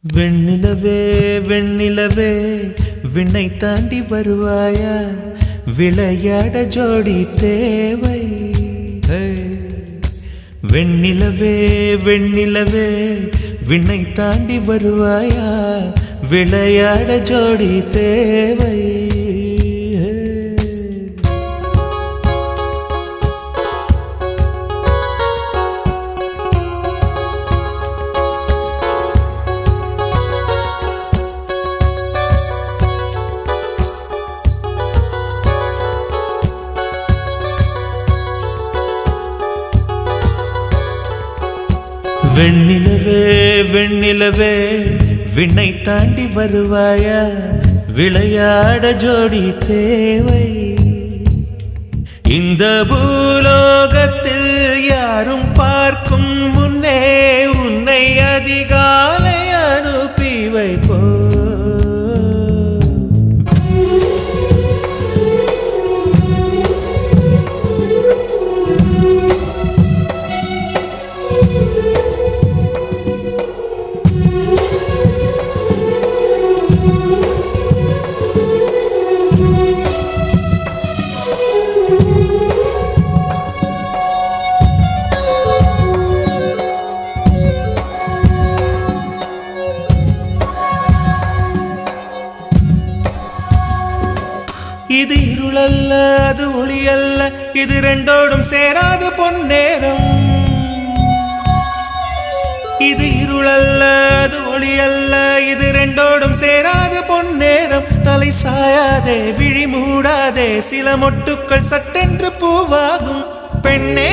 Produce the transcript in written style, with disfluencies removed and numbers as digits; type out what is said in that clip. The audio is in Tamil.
வெண்ணிலவே வெண்ணிலவே விண்ணை தாண்டி வருவாயா, விளையாட ஜோடி தேவை. வெண்ணிலவே வெண்ணிலவே விண்ணை தாண்டி வருவாயா, விளையாட ஜோடி தேவை. வெண்ணிலவே வெண்ணிலவே விண்ணை தாண்டி வருவாயா, விளையாட ஜோடி தேவை. இந்த பூலோகத்தில் யாரும் பார்க்கும் முன்னே உன்னை அதிகாலை அனுப்பி வைப்போ. இது இருளல்ல அது ஒளியல்ல, இது ரெண்டோடும் சேராத பொன்னேரம். இது இருளல்ல அது ஒளியல்ல, இது ரெண்டோடும் சேராத பொன்னேரம். தலை சாயாதே விழி மூடாதே, சில மொட்டுக்கள் சட்டென்று பூவாகும். பெண்ணே